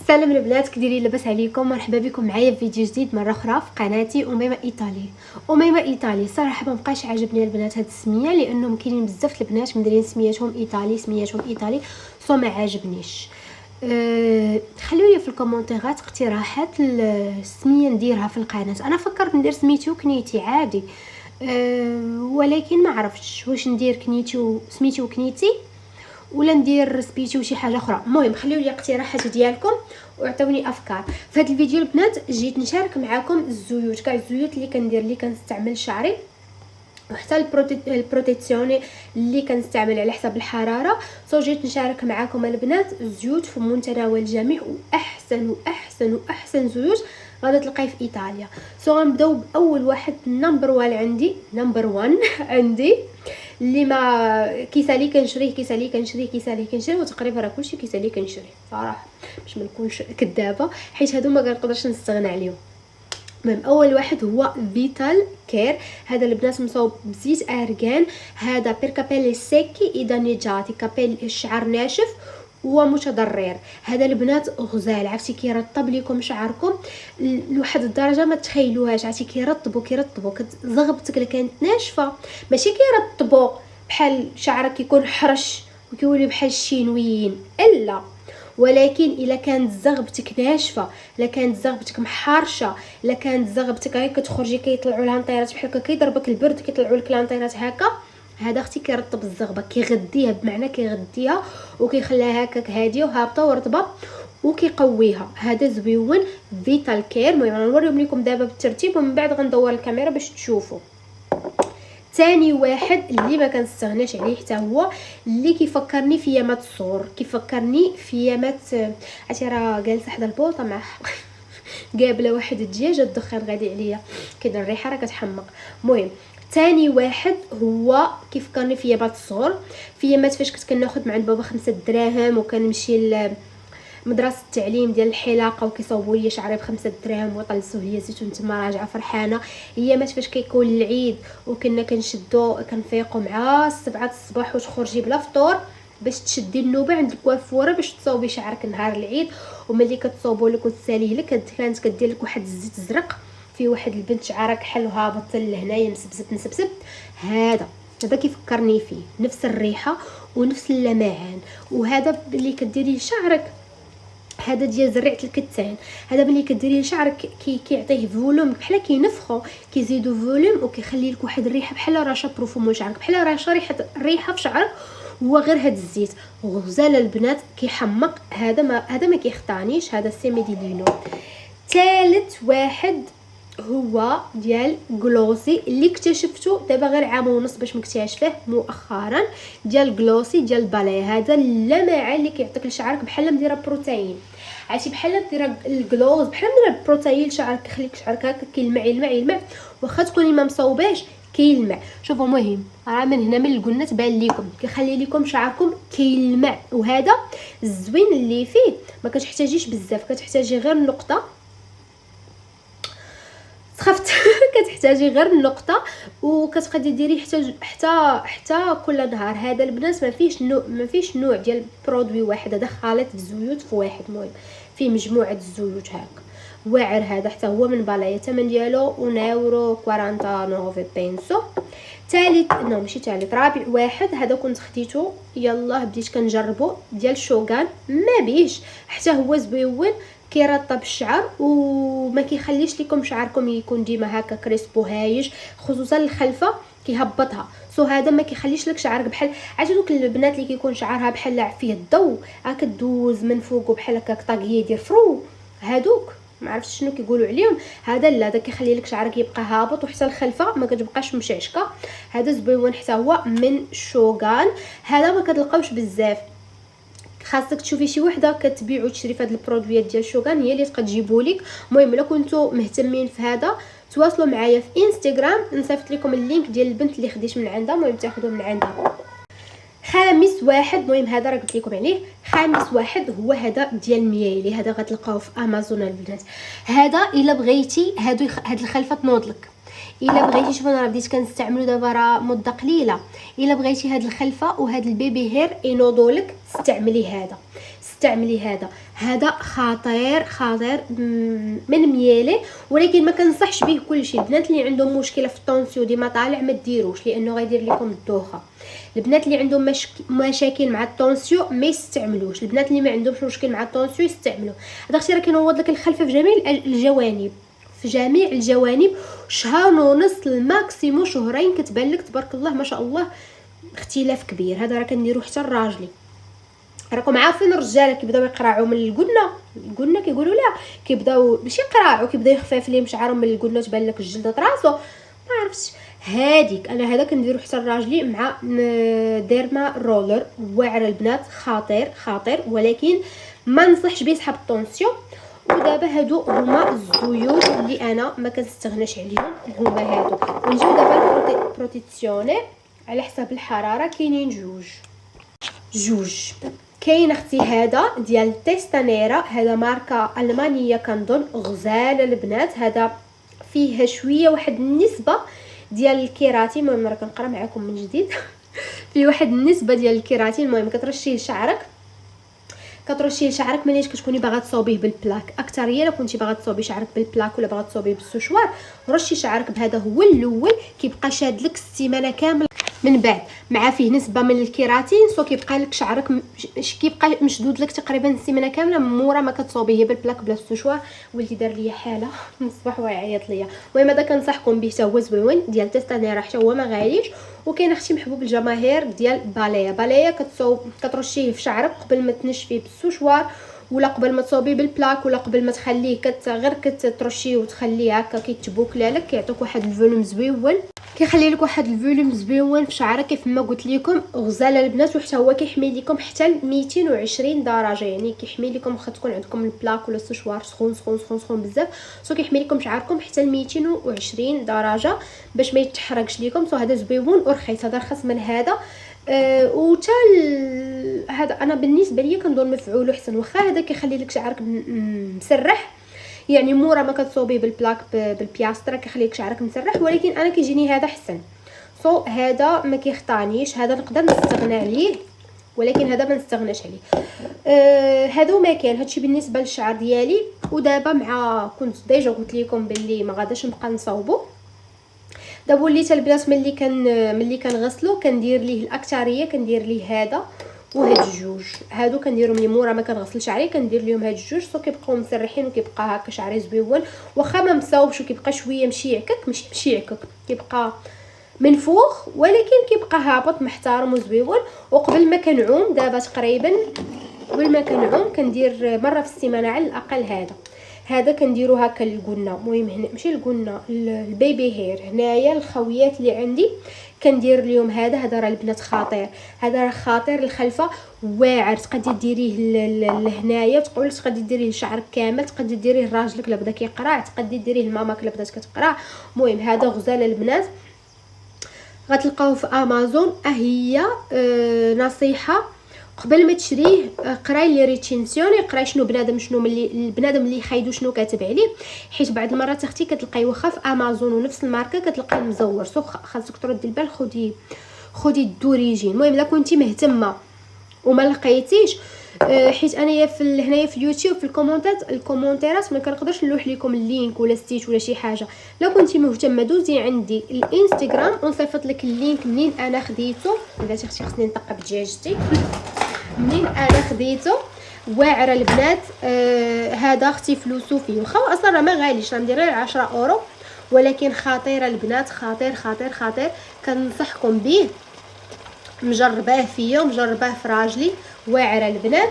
سلام البنات، كديرين؟ لاباس عليكم؟ مرحبا بكم معايا في فيديو جديد مره اخرى في قناتي اميمه ايطالي. صراحه ما بقاش عاجبني البنات هاد السميه، لانهم كاينين بزاف البنات مديرين سميتهم ايطالي سو ما عاجبنيش. خلوا لي في الكومونتيرات اقتراحات السميه نديرها في القناه. انا فكرت ندير سميتي وكنيتي عادي، ولكن ما عرفتش واش ندير سميتي وكنيتي ولا ندير سبيتي وشي حاجه اخرى. المهم خليو لي اقتراحات ديالكم واعطوني افكار. في هذا الفيديو البنات جيت نشارك معكم الزيوت، كاع الزيوت اللي كندير، اللي كنستعمل شعري، وحتى البروتيكسيوني اللي كنستعمل على حسب الحراره. جيت نشارك معكم البنات الزيوت في متناول الجميع، واحسن زيوت غادي تلقاي في ايطاليا. غنبداو باول واحد، نمبر 1 عندي اللي ما كيسالي كنشريه وتقريبا راه كلشي كيسالي كنشريه صراحه، باش ما نكونش كذابه، حيت هادو ما كنقدرش نستغنى عليهم. المهم اول واحد هو فيتال كير. هذا البنات مصوب بزيت ارغان، هذا بير كابيلي سيكي اذا نيجاتي، كابيل الشعر ناشف ومتضرر. هذا البنات غزال، عرفتي كيرطب لكم شعركم لواحد الدرجه ما تخيلوهاش. عرفتي كيرطبوا كتزغبتك اللي كانت ناشفه، ماشي كيرطبوا بحال شعرك كيكون حرش وكيولي بحال الشينويين، الا ولكن الا كانت زغبتك ناشفه، الا كانت زغبتك محارشه، الا كانت زغبتك غير كتخرجي كيطلعوا لها نطيرات بحال هكا، كيضربك البرد كيطلعوا لك لانطيرات هكا، هذا اختي كيرطب الزغبه، كيغديها، بمعنى كيغديها وكيخليها هكاك هاديه وهابطه ورطبه وكيقويها. هذا زويون فيتال كير. المهم غنوريهم لكم دابا بالترتيب ومن بعد غندور الكاميرا باش تشوفوا. ثاني واحد اللي ما كنستغناش عليه حتى هو، اللي كيفكرني في يامات الصور، كيفكرني في يامات، عرفتي راه جالسه حدا البوطه مع قابله واحد الدجاجه الدخان غادي عليا كده، الريحه راه كتحمق. المهم ثاني واحد هو كيفكرني في يامات الصغر، في يامات فاش كنت كناخذ مع بابا 5 دراهم وكنمشي مدرسه التعليم ديال الحلاقه وكيصاوبوا لي شعري ب5 دراهم وطلسوا لي زيتون تما راجعه فرحانه. هي مات فاش كيكون العيد وكنا كنشدو كنفيقوا مع 7 الصباح وتخرجي بلا فطور باش تشدي النوبه عند الكوافوره باش تصاوبي شعرك نهار العيد. وملي كتصاوبوا لك وتساليه لك كانت كدير لك واحد الزيت الزرق في واحد البنت شعرها كحل هابط لهنايا مسبسب. هذا كيفكرني فيه، نفس الريحه ونفس اللمعان. وهذا اللي كديري شعرك، هذا ديال زريعه الكتان، هذا ملي كديريه شعرك كيعطيه فولوم، بحال كينفخو كيزيدو فولوم وكيخلي لك واحد الريحه بحال رشه بروفوم شعرك، بحال رشه ريحه في شعرك. هو غير هاد الزيت غزال البنات، كيحمق. هذا ما كيخطانيش، هذا سيميدي لينو. ثالث واحد هو ديال غلوسي، اللي اكتشفته دابا غير عام ونص باش مكتشفه مؤخرا، ديال غلوسي ديال بالي. هذا اللمعه اللي كيعطيك لشعرك بحال مديره بروتين، عرفتي بحال مديره الغلوز، بحال مديره بروتين شعرك، كيخليك شعرك هكا يلمع واخا تكوني ما مصوباش كيلمع. شوفوا المهم راه من هنا من القنه تبان لكم كيخلي لكم شعركم كيلمع. وهذا الزوين اللي فيه ما كتحتاجيش بزاف، كتحتاجي غير نقطه، خفت كتحتاجي غير النقطه وكتقدري ديري حتى كل نهار. هذا البنات ما فيش نوع ديال برودوي واحد، هذا خليط الزيوت في واحد. المهم فيه مجموعه الزيوت هكا واعر. هذا حتى هو من بالايا، الثمن ديالو 1.49 بينسو. رابع واحد هذا كنت خديته، يلا بديت كنجربه، ديال شوغان، ما بيش حتى هو زويون، كيرطب الشعر وما كيخليش لكم شعركم يكون ديما هكا كريسبو هايج، خصوصا الخلفه كيهبطها. هذا ما كيخليش لك شعرك بحال عاد دوك البنات اللي كيكون شعرها بحال فيه الضو هكا دوز من فوق وبحال هكا طاقيه يدير فرو، هادوك ما عرفتش شنو كيقولوا عليهم. هذا لا، هذا كيخلي لك شعرك يبقى هابط وحتى الخلفه ما كتبقاش مشعشكه. هذا زويون حتى هو من شوغان. هذا ما كتلقاوش بزاف، خاصك تشوفي شي وحده كتبيع وتشري في هاد البرودويات ديال شوغان، هي اللي تقدجيبوا لك. المهم الا كنتو مهتمين في هذا تواصلوا معايا في انستغرام، نصيفط لكم اللينك ديال البنت اللي خديت من عندها، المهم تاخذوه من عندها. خامس واحد، المهم هذا راه قلت لكم عليه. خامس واحد هو هذا ديال ميايلي، هذا غتلقاوه في امازون البنات. هذا الا بغيتي هاد الخلفه تنوض لك، الا بغيتي شوف انا بديت كنستعملو دابا راه مده قليله. الا بغيتي هاد الخلفه وهاد البيبي هير ينوضولك استعملي هذا، استعملي هذا خطير خطير من ميالي. ولكن ما كنصحش به كلشي. البنات اللي عندهم مشكله في الطونسيو ديما طالع ما ديروش لانه غيدير لكم الدوخه. البنات اللي عندهم مشاكل مع الطونسيو ما يستعملوش. البنات اللي ما عندهمش مشكل مع الطونسيو يستعملوا هذا الشيء. راه كينوض لك الخلفه في جميع الجوانب، في جميع الجوانب. شهر ونص الماكسيمو شهرين كتبان لك تبارك الله ما شاء الله اختلاف كبير. هذا راه كنديرو حتى الراجلي. راكم عارفين الرجاله كيبداو يقرعوا من القنه كيقولوا لا، كيبداو ماشي يقرعوا، كيبداو يخفف ليهم شعرهم من القنه تبان لك الجلده راسو. ما عرفتش هذيك انا هذا كنديرو حتى الراجلي مع ديرما رولر واعر البنات خطير خطير. ولكن ما نصحش به صحاب الطونسيون. ودابا هادو هما الزيوت اللي انا ما كنستغناش عليهم، هما هادو. ونجيو دابا البروتيكسيونير على حساب الحراره. كاينين جوج. كاين اختي هذا ديال تيستانيرا، هذا ماركه المانيه كنظن، غزاله البنات. هذا فيه شويه واحد النسبه ديال الكيراتين. المهم راه كنقرا معكم من جديد فيه واحد النسبه ديال الكيراتين. المهم كترشيه لشعرك، ملي كتكوني باغا تصوبيه بالبلاك. اكثريه الا كنتي باغا تصوبي شعرك بالبلاك ولا باغا تصوبيه بالسوشوار، رشي شعرك بهذا هو الاول، كيبقى شاد لك السيمانه كامله. من بعد مع فيه نسبه من الكيراتين سو كيبقى لك شعرك كيبقى مشدود لك تقريبا السيمانه كامله مورا ما كتصوبيه بالبلاك بلا السوشوار. ولدي دار ليا حاله من الصباح ويعيط ليا. المهم هذا كنصحكم به، حتى هو زويون ديال تيستانيرا، حتى هو ما غاليش. وكاين اختي محبوب الجماهير ديال باليا كترشيه في شعرك قبل ما تنشفيه بالسوشوار، ولا قبل ما تصوبيه بالبلاك، ولا قبل ما تخليه غير كترشيه وتخليه هكا كيتبوكلا لك، كيعطيك واحد الفوليوم زويون، كيخلي لك واحد الفوليوم زويون في شعرك. كيف ما قلت لكم غزاله البنات. وحتى هو كيحمي لكم حتى ل 220 درجه، يعني كيحمي لكم واخا تكون عندكم البلاك ولا السوشوار سخون سخون سخون سخون بزاف، سو كيحمي لكم شعركم حتى ل 220 درجه باش ما يتحرقش لكم. سو هذا زويون ورخيص، هذا رخص من هذا. وتا هذا انا بالنسبه ليا كنظن مفعول احسن. واخا هذا كيخلي لك شعرك مسرح، يعني مورا ما كتصوبيه بالبلاك بالبياسترا كيخلي لك شعرك مسرح، ولكن انا كيجيني هذا احسن. سو هذا ما كيخطانيش، هذا نقدر نستغنى عليه، ولكن هذا ما نستغناش عليه. هذا ما كان هادشي بالنسبه للشعر ديالي. ودابا مع كنت ديجا قلت لكم باللي ما غاداش نبقى نصاوبو. دابا وليت البنات ملي كنغسلو كندير ليه الاكثريه، كندير ليه هذا وهاد الجوج. هادو كنديرهم لي مورا ما كنغسل شعري، كندير ليهم هاد الجوج سو كيبقاو مسرحين وكيبقى هكا شعري زويون. واخا ما مصاوبش وكيبقى شويه مشيعكك، ماشي مشيعكك، كيبقى منفوخ ولكن كيبقى هابط محترم وزويون. وقبل ما كنعوم دابا تقريبا قبل ما كنعوم كندير مره في السيمانه على الاقل هذا كنديرو هكا القنه. المهم هنا ماشي القنه، البيبي هير هنايا الخويات اللي عندي كندير ليهم هذا راه البنات خطير. هذا راه خطير الخلفه واعر. تقدري ديريه لهنايا، تقدري ديريه لشعرك كامل، تقدري ديريه لراجلك الا بدا كيقرع، تقدري ديريه لماماك الا بدات كتقرع. المهم هذا غزاله البنات غتلقاوه في امازون. هي نصيحه قبل ما تشريه قراي لي ريتينسيون، قراي شنو البنادم اللي خايدو شنو كاتب عليه، حيت بعض المرات اختي كتلقاي واخا في امازون ونفس الماركه كتلقاي مزور. سو خاصك تردي البال، خدي الدوريجين. المهم الا كنتي مهتمه وما لقيتيش، حيت انايا هنايا في اليوتيوب في الكومونتيرات ما كنقدرش نلوح لكم اللينك ولا ستيت ولا شي حاجه. لو كنتي مهتمه دوزي عندي الانستغرام ونصيفط لك اللينك منين انا خديته. بلاتي اختي خصني نطق بدجاجتي منين انا خديته. واعره البنات. هذا اختي فلوسو فيه، واخا اصلا راه ما غاليش، راه مدير 10 اورو، ولكن خطيره البنات، خطير خطير خطير. كنصحكم به، مجرباه فيا ومجرباه في راجلي. واعره البنات.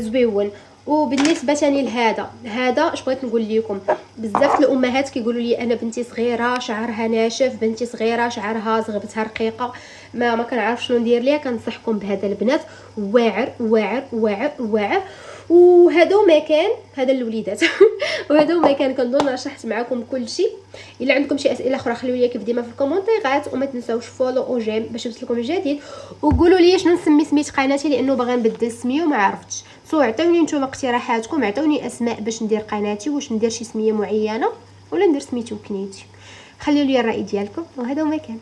زويون. وبالنسبه ثاني لهذا اش بغيت نقول لكم، بزاف الامهات كيقولوا لي انا بنتي صغيره شعرها ناشف، بنتي صغيره شعرها زغبتها رقيقه، ما كنعرف شنو ندير ليها. كنصحكم بهذا البنات، واعر واعر واعر واعر. وهذا ما كان هذا الوليدات وهذا ما كان كنظن شرحت معكم كل شيء. الا عندكم شي اسئله اخرى خليو لي كيف ديما في الكومونتيرات، وما تنساوش فولو او جيم باش يوصلكم الجديد. وقولوا لي شنو نسمي سميت قناتي، لانه باغا نبدل سميه وما عرفتش. عطيوني نتوما اقتراحاتكم، عطيوني اسماء باش ندير قناتي، واش ندير شي سميه معينه ولا ندير سميتو كنيتي. خليوا لي الراي ديالكم. وهذا ما كان،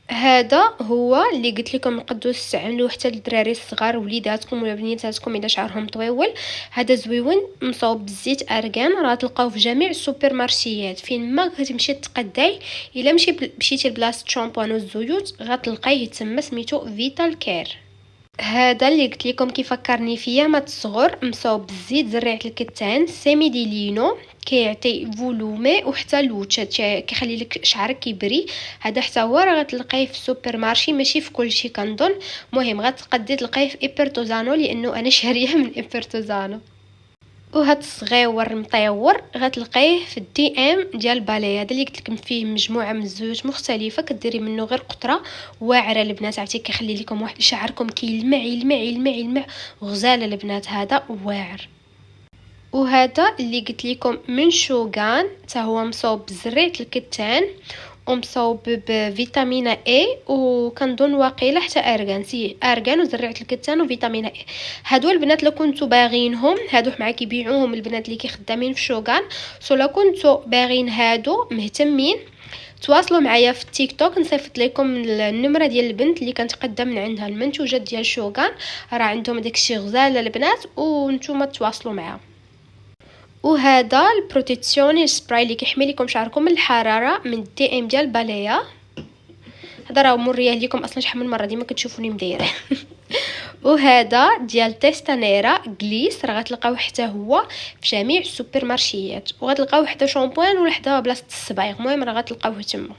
هذا هو اللي قلت لكم نقدروا تستعملوه حتى للدراري الصغار وليداتكم ولا بنيتاتكم اذا شعرهم طويول. هذا زويون مصوب بالزيت ارغان، راه تلقاوه في جميع السوبر مارشيات فين ما كتمشي تقداي. الا مشيتي لبلاصه شامبوان والزيوت غتلقايه تما، سميتو فيتال كير. هذا اللي قلت لكم كيفكرني فيا مات الصغر، مصوب بالزيت زريعه الكتان سيمي دي لينو، كيعطي فولومي وحتى لوتش، كيخلي لك شعرك كيبري. هذا حتى هو راه غتلقايه في السوبر مارشي، ماشي في كلشي كنظن. مهم غتقدي تلقايه في ايبرتوزانو لانه انا شاريه من ايبرتوزانو. وهاد الصغيور مطيور غتلقيه في الدي ام ديال بالي. هذا اللي قلت لكم فيه مجموعه من الزيوت مختلفه، كديري منه غير قطره واعره البنات، عرفتي كيخلي لكم واحد شعركم كيلمع يلمع يلمع يلمع، غزاله البنات هذا واعر. وهذا اللي قلت لكم من شوغان، حتى هو مصوب بزريعه الكتان ومصوب بفيتامين اي وكنظن واقيلا حتى ارغان وزريعه الكتان وفيتامين اي. هادو البنات لو كنتو باغينهم، هادو معاك كيبيعوهم البنات اللي كيخدامين في شوغان. سو لو كنتو باغين هادو مهتمين تواصلوا معايا في التيك توك، نصيفط لكم النمره ديال البنت اللي كنتقدم من عندها المنتوجات ديال شوغان، راه عندهم داكشي غزال البنات وانتم تواصلوا معاها. وهذا البروتيكسيون سبراي اللي كيحمي لكم شعركم من الحراره من دي ام ديال باليا. هذا راه موريه لكم اصلا شحال من مره ديما كتشوفوني مدايره. وهذا ديال تيستانيرا غليس، راه غتلقاوه حتى هو في جميع السوبر مارشيات، وغتلقاوه حتى شامبوان ولا حتى بلاصه الصبايغ، المهم راه غتلقاوه تما.